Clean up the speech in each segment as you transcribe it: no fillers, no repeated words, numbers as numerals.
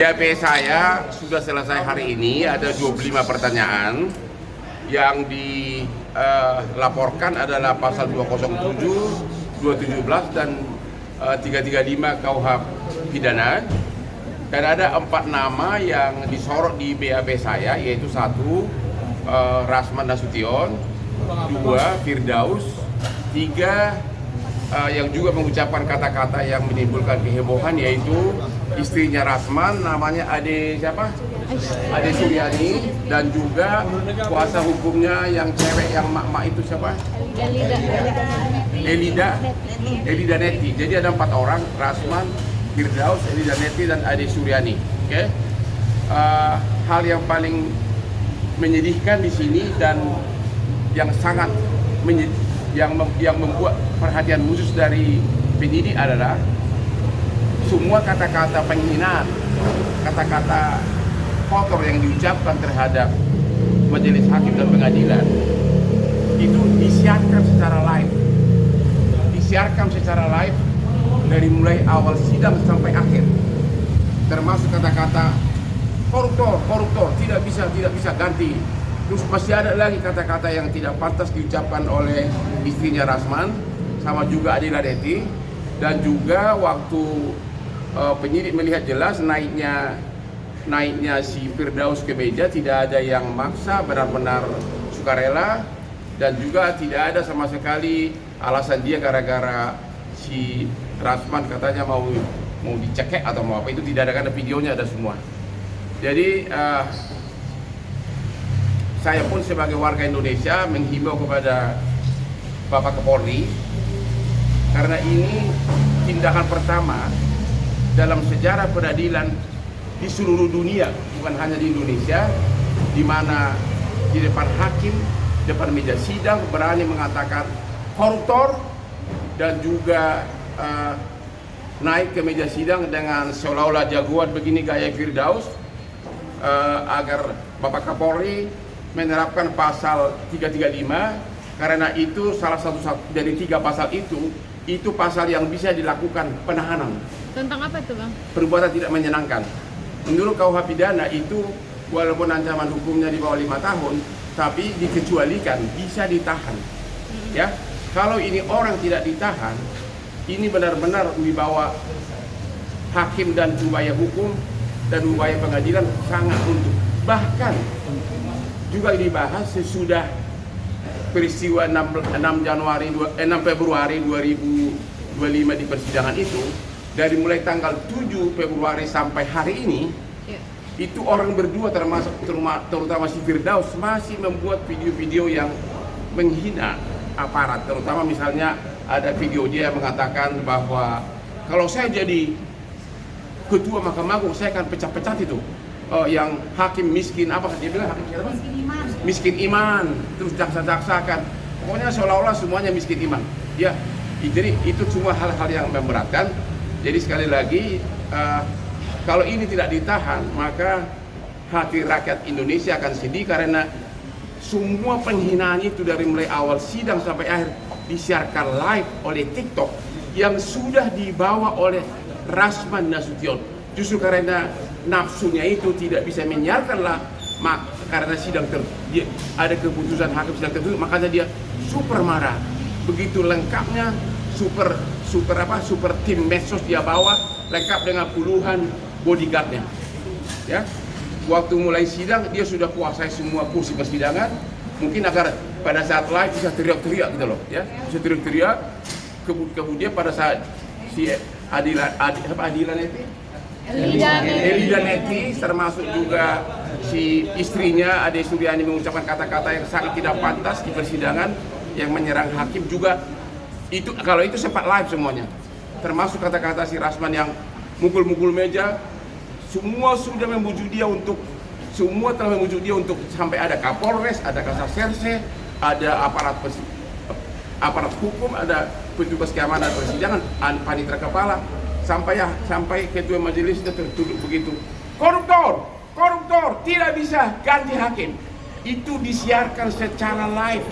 BAP saya sudah selesai hari ini, ada 25 pertanyaan. Yang dilaporkan adalah pasal 207, 217 dan 335 KUH pidana. Dan ada 4 nama yang disorot di BAP saya, yaitu 1 Rasman Nasution, 2 Firdaus, 3 yang juga mengucapkan kata-kata yang menimbulkan kehebohan, yaitu istrinya Rasman, namanya Ade siapa? Ade Suryani, dan juga kuasa hukumnya yang cewek yang mak-mak itu siapa? Elida Neti. Jadi ada 4 orang, Rasman, Firdaus, Elida Neti, dan Ade Suryani. Oke? Hal yang paling menyedihkan di sini dan yang sangat yang membuat perhatian khusus dari penyidik adalah semua kata-kata penghinaan, kata-kata kotor yang diucapkan terhadap majelis hakim dan pengadilan itu disiarkan secara live dari mulai awal sidang sampai akhir, termasuk kata-kata koruptor tidak bisa ganti. Terus masih ada lagi kata-kata yang tidak pantas diucapkan oleh istrinya Rasman, sama juga Adila Neti. Dan juga waktu penyidik melihat jelas naiknya si Firdaus ke meja, tidak ada yang maksa, benar-benar sukarela. Dan juga tidak ada sama sekali alasan dia gara-gara si Rasman katanya mau dicekek atau mau apa, itu tidak ada, karena videonya ada semua. Jadi saya pun sebagai warga Indonesia menghimbau kepada Bapak Kapolri, karena ini tindakan pertama dalam sejarah peradilan di seluruh dunia, bukan hanya di Indonesia, di mana di depan hakim, depan meja sidang berani mengatakan koruptor, dan juga naik ke meja sidang dengan seolah-olah jagoan begini gaya Firdaus, agar Bapak Kapolri menerapkan pasal 335, karena itu salah satu dari 3 pasal itu pasal yang bisa dilakukan penahanan. Tentang apa itu, Bang? Perbuatan tidak menyenangkan. Menurut KUH pidana itu walaupun ancaman hukumnya di bawah 5 tahun, tapi dikecualikan, bisa ditahan. Ya, kalau ini orang tidak ditahan, ini benar-benar wibawa hakim dan upaya hukum dan upaya pengadilan sangat runtuh. Bahkan juga dibahas sesudah peristiwa 6 Februari 2025 di persidangan itu, dari mulai tanggal 7 Februari sampai hari ini, itu orang berdua terutama si Firdaus masih membuat video-video yang menghina aparat. Terutama misalnya ada video dia yang mengatakan bahwa kalau saya jadi ketua Mahkamah Agung, saya akan pecah-pecah itu yang hakim miskin, apa dia bilang, hakim siapa? Miskin iman, terus jaksa-jaksakan, pokoknya seolah-olah semuanya miskin iman. Ya, jadi itu semua hal-hal yang memberatkan. Jadi sekali lagi, kalau ini tidak ditahan, maka hati rakyat Indonesia akan sedih, karena semua penghinaan itu dari mulai awal sidang sampai akhir disiarkan live oleh TikTok yang sudah dibawa oleh Rasman Nasution. Justru karena nafsunya itu tidak bisa menyiarkanlah, karena sidang dia ada keputusan hakim sidang tertutup, makanya dia super marah. Begitu lengkapnya super tim medsos dia bawa, lengkap dengan puluhan bodyguardnya. Ya, waktu mulai sidang dia sudah kuasai semua kursi persidangan, mungkin agar pada saat live bisa teriak-teriak gitu loh, ya, bisa teriak-teriak. Kemudian pada saat si Elida Neti, termasuk juga si istrinya Ade Suryani mengucapkan kata-kata yang sangat tidak pantas di persidangan yang menyerang hakim juga. Itu kalau itu sempat live semuanya, termasuk kata-kata si Rasman yang mukul-mukul meja. Semua sudah membujuk dia untuk sampai ada Kapolres, ada Kasatserse, ada aparat hukum, ada petugas keamanan persidangan, panitera kepala, sampai ketua majelis itu tertuduh begitu. Koruptor tidak bisa ganti hakim. Itu disiarkan secara live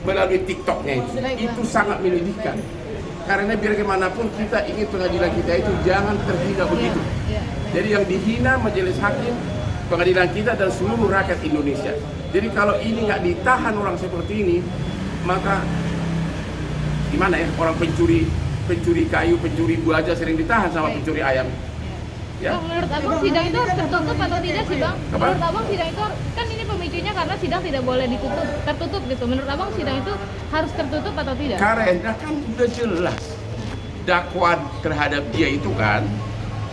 melalui TikToknya itu sangat menyedihkan. Karena biar bagaimanapun kita ingin pengadilan kita itu jangan terhina begitu. Jadi yang dihina majelis hakim, pengadilan kita dan seluruh rakyat Indonesia. Jadi kalau ini nggak ditahan orang seperti ini, maka gimana ya, orang pencuri kayu, pencuri buah aja sering ditahan sama pencuri ayam. Ya. Bang, menurut abang sidang itu harus tertutup atau tidak sih bang? Apa? Menurut abang sidang itu kan ini pemicunya karena sidang tidak boleh tertutup gitu. Menurut abang sidang itu harus tertutup atau tidak? Karena kan udah jelas dakwaan terhadap dia itu kan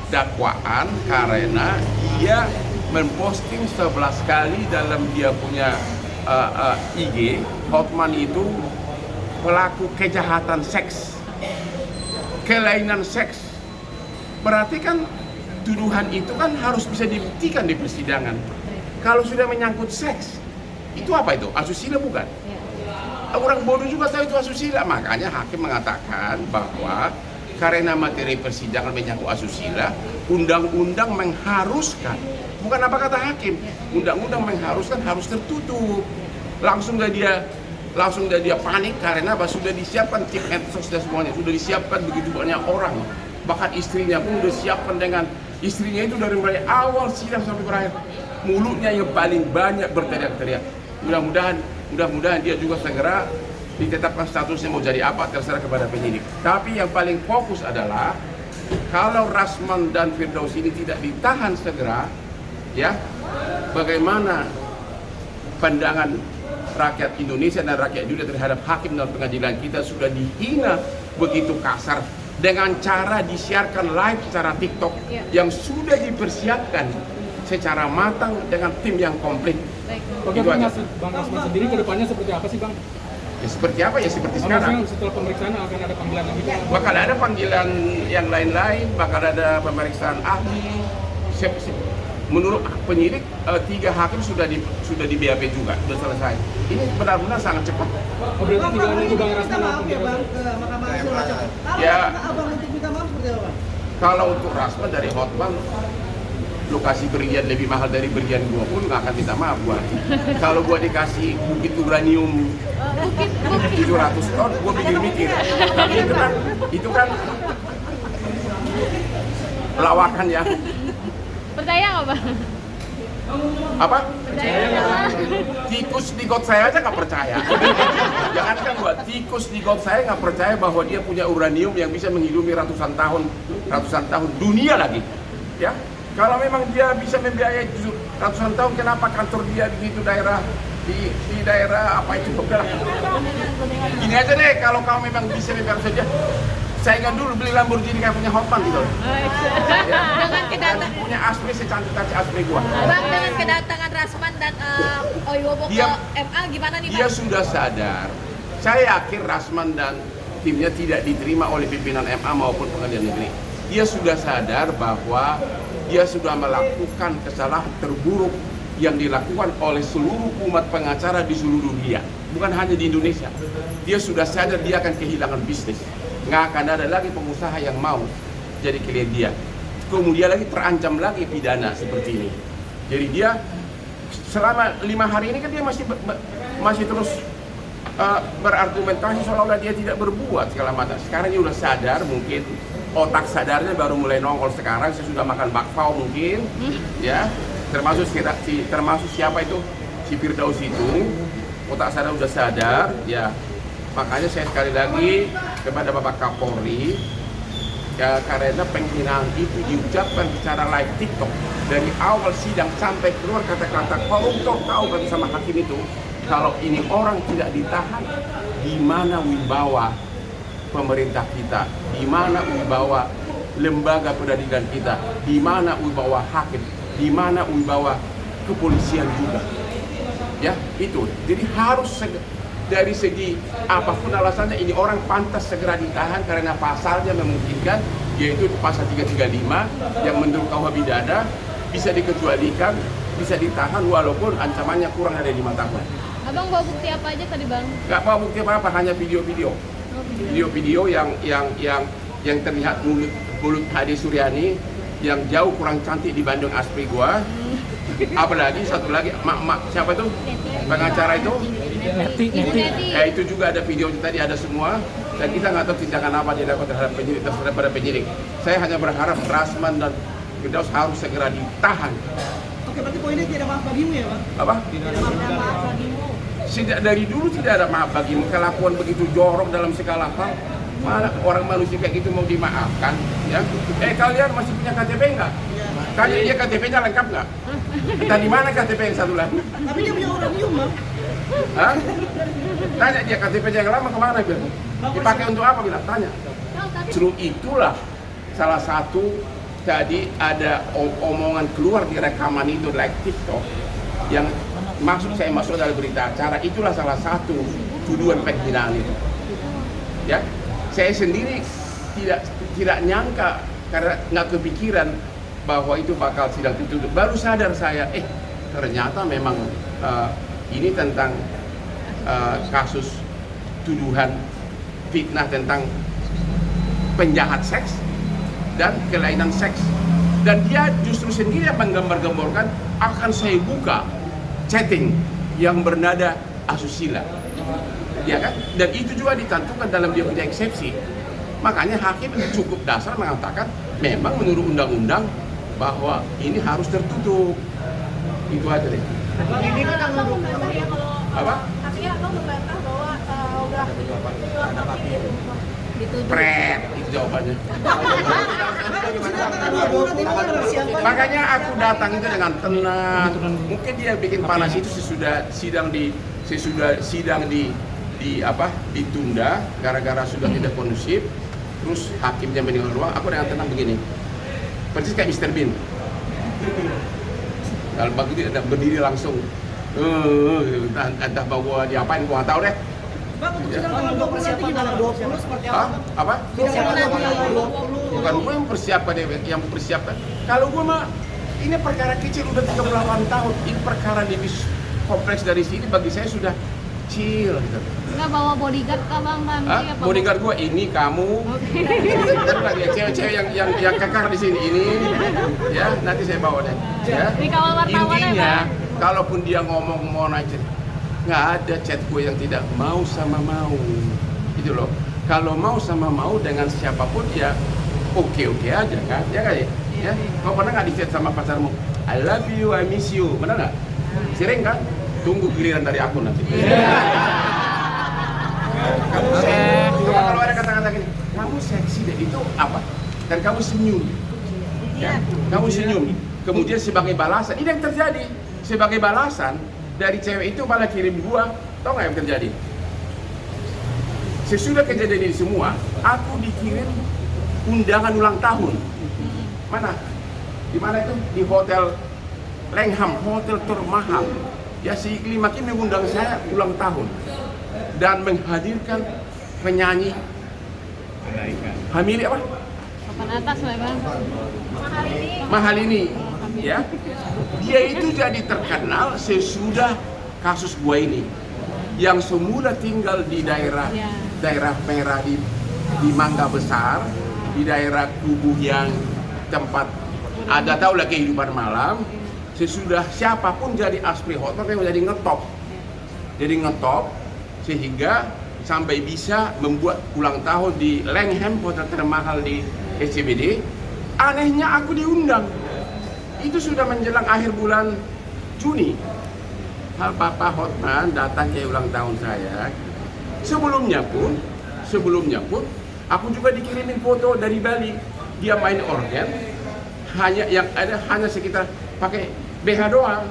dakwaan karena dia memposting 11 kali dalam dia punya IG, Hotman itu pelaku kejahatan seks, kelainan seks. Berarti kan tuduhan itu kan harus bisa dibuktikan di persidangan. Kalau sudah menyangkut seks, itu apa itu? Asusila bukan? Orang bodoh juga tahu itu asusila. Makanya hakim mengatakan bahwa karena materi persidangan menyangkut asusila, undang-undang mengharuskan, bukan apa kata hakim, undang-undang mengharuskan harus tertutup. Langsung dia panik karena apa? Sudah disiapkan tim etos dan semuanya, sudah disiapkan begitu banyak orang. Bahkan istrinya pun sudah disiapkan dengan istrinya itu dari mulai awal sidang sampai berakhir, mulutnya yang paling banyak berteriak-teriak. Mudah-mudahan dia juga segera ditetapkan statusnya mau jadi apa terserah kepada penyidik. Tapi yang paling fokus adalah kalau Rasman dan Firdaus ini tidak ditahan segera, ya, bagaimana pandangan rakyat Indonesia dan rakyat dunia terhadap hakim dan pengadilan kita sudah dihina begitu kasar dengan cara disiarkan live secara TikTok yang sudah dipersiapkan secara matang dengan tim yang komplit. Bagaimana Bang Rasman sendiri ke depannya seperti apa sih Bang? Ya seperti apa ya, seperti sekarang. Setelah pemeriksaan akan ada panggilan lagi? Bakal ada panggilan yang lain-lain, bakal ada pemeriksaan ahli. Menurut penyidik 3 hakim sudah di BAP juga, sudah selesai. Ini benar-benar sangat cepat. Oh, berarti tinggal nunggu Bang Rasman maaf ya Bang, ke Mahkamah Agung cepat. Ya. Abang nanti minta maaf seperti apa Bang? Kalau untuk Rasman dari Hotman, lokasi berlian lebih mahal dari berlian gua pun nggak akan minta maaf gua. Kalau gua dikasih bukit uranium 700 ton, gua mikir-mikir. Tapi itu kan lawakan ya. Percaya nggak bang? Apa? Percaya nggak? Tikus di got saya aja nggak percaya. Jangankan gua, tikus di got saya nggak percaya bahwa dia punya uranium yang bisa menghidupi ratusan tahun dunia lagi. Ya, kalau memang dia bisa membiayai ratusan tahun, kenapa kantor dia di situ daerah di daerah apa itu? Gini aja deh, kalau kamu memang bisa membiayai saja, saingan dulu beli Lamborghini kayak punya Hotman gitu. Ya. Dengan kedatangan punya Asri secantik Asri gua. Bang, dengan kedatangan Rasman dan Oyowo ke MA gimana nih Bang? Dia sudah sadar. Saya yakin Rasman dan timnya tidak diterima oleh pimpinan MA maupun pengadilan negeri. Dia sudah sadar bahwa dia sudah melakukan kesalahan terburuk yang dilakukan oleh seluruh umat pengacara di seluruh dunia, bukan hanya di Indonesia. Dia sudah sadar dia akan kehilangan bisnis. Nggak akan ada lagi pengusaha yang mau jadi klien dia. Kemudian lagi terancam lagi pidana seperti ini. Jadi dia selama 5 hari ini kan dia masih terus berargumentasi seolah-olah dia tidak berbuat segala macam. Sekarang dia udah sadar, mungkin otak sadarnya baru mulai nongol sekarang. Saya sudah makan bakpao mungkin, ya. Termasuk siapa itu, si Firdaus itu, otak sadar udah sadar, ya. Makanya saya sekali lagi kepada Bapak Kapolri, ya, karena penghinaan itu diucapkan secara live TikTok dari awal sidang sampai keluar kata-kata koruptor, tahu kan sama hakim itu, kalau ini orang tidak ditahan, di mana wibawa pemerintah kita, di mana wibawa lembaga peradilan kita, di mana wibawa hakim, di mana wibawa kepolisian juga, ya itu. Jadi harus dari segi apapun alasannya ini orang pantas segera ditahan karena pasalnya memungkinkan, yaitu pasal 335 yang menurut KUH pidana bisa dikecualikan, bisa ditahan walaupun ancamannya kurang dari 5 tahun. Abang bawa bukti apa aja tadi bang? Nggak bawa bukti apa-apa, hanya video-video. Video-video yang terlihat mulut Hadi Suryani yang jauh kurang cantik dibanding Asri gua. Apalagi satu lagi siapa itu pengacara itu? Neti. Itu juga ada video tadi, ada semua, dan kita nggak tahu tindakan apa dia lakukan terhadap penyidik, terhadap penyidik. Saya hanya berharap Rasman dan Firdaus harus segera ditahan. Oke, berarti poinnya tidak maaf bagimu ya, Bang? Apa? Tidak maaf bagimu. Sejak dari dulu tidak ada maaf bagimu. Kelakuan begitu jorok dalam segala hal. Mana orang manusia kayak gitu mau dimaafkan? Ya? Kalian masih punya KTP enggak? Tanya dia KTP-nya lengkap nggak? Entah di mana KTP yang satu lagi? Tapi dia punya uranium, Bang. Hah? Tanya dia KTP-nya yang lama kemana bilang? Dipakai untuk apa bilang? Tanya. Justru itulah salah satu tadi ada omongan keluar di rekaman itu like TikTok yang saya masuk dalam berita acara, itulah salah satu tuduhan penghinaan itu. Ya, saya sendiri tidak nyangka karena nggak kepikiran bahwa itu bakal sidang tertutup. Baru sadar saya, ternyata memang ini tentang kasus tuduhan fitnah tentang penjahat seks dan kelainan seks. Dan dia justru sendiri yang menggambar-gambarkan akan saya buka chatting yang bernada asusila. Ya kan? Dan itu juga ditentukan dalam dia punya eksepsi. Makanya hakim cukup dasar mengatakan memang menurut undang-undang bahwa ini harus tertutup. Itu aja deh. Ini kan tanggal 20 ya kalau Apa? artinya abang membantah bahwa udah menyuap tapi dituduh. Pret, itu jawabannya. Makanya aku datang itu dengan tenang. Mungkin dia bikin panas itu sesudah sidang ditunda gara-gara sudah tidak kondusif. Terus hakimnya meninggal ruang. Aku dengan tenang begini. Persis kayak Mr. Bean. Kalau begitu ada berdiri langsung. Entah mau gua diapain gua nggak tahu deh. Bang, untuk sidang tanggal 20 nanti gimana? 20 seperti apa? Apa? Sidang tanggal 20. Bukan gue yang mempersiapkan, yang mempersiapkan. Kalau gue mah, ini perkara kecil udah 38 tahun. Ini perkara lebih kompleks dari sini bagi saya sudah chill gitu. Nggak bawa bodyguard kah bang nanti? Apa Bodyguard gue ini kamu. Terus lagi cewek-cewek yang kekar di sini ini. Ya, nanti saya bawa deh. Ya. Dikawal wartawan ya Intinya, bang? kalaupun dia ngomong mau naik, nggak ada chat gue yang tidak mau sama mau. Gitu loh. Kalau mau sama mau dengan siapapun ya oke aja kan? Ya kan ya? Ya. Kau pernah nggak di chat sama pacarmu? I love you, I miss you. Benar nggak? Sering kan? Tunggu giliran dari aku nanti. Coba kalau ada kata-kata gini, kamu seksi deh, itu apa? Dan kamu senyum. Ya, kamu senyum. Kemudian sebagai balasan, ini yang terjadi. Sebagai balasan dari cewek itu malah kirim gua, tau nggak yang terjadi? Sesudah kejadian ini semua, aku dikirim undangan ulang tahun. Mana? Di mana itu? Di Hotel Langham, hotel termahal. Ya si Iklimakin mengundang saya ulang tahun dan menghadirkan penyanyi Hamili apa? Papan atas lah bang. Mahal ini. Ya. Dia itu jadi terkenal sesudah kasus gua ini. Yang semula tinggal di daerah merah di Mangga Besar, di daerah Kubuh yang tempat ada tahu lah kehidupan malam. Sesudah siapapun jadi Aspri Hotman yang jadi ngetop sehingga sampai bisa membuat ulang tahun di Langham, hotel termahal di SCBD. Anehnya aku diundang. Itu sudah menjelang akhir bulan Juni. Hal Papa Hotman datang ke ulang tahun saya. Sebelumnya pun aku juga dikirimin foto dari Bali. Dia main organ, hanya sekitar pakai BH doang.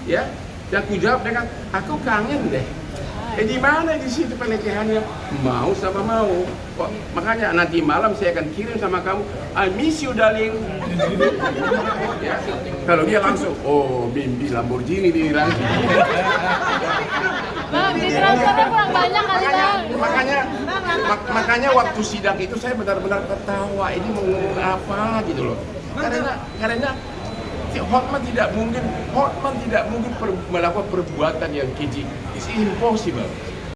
Ya. Dan aku jawab dengan aku kangen deh. Di mana di situ pelecehannya? Mau sama mau. Kok, makanya nanti malam saya akan kirim sama kamu. I miss you darling. Ya. Kalau dia langsung, oh mimpi Lamborghini ini langsung. Bang, di transfernya kurang banyak kali bang. Makanya waktu sidang itu saya benar-benar ketawa. Ini mau ngomong apa gitu loh. Karena Hotman tidak mungkin melakukan perbuatan yang keji. It's impossible.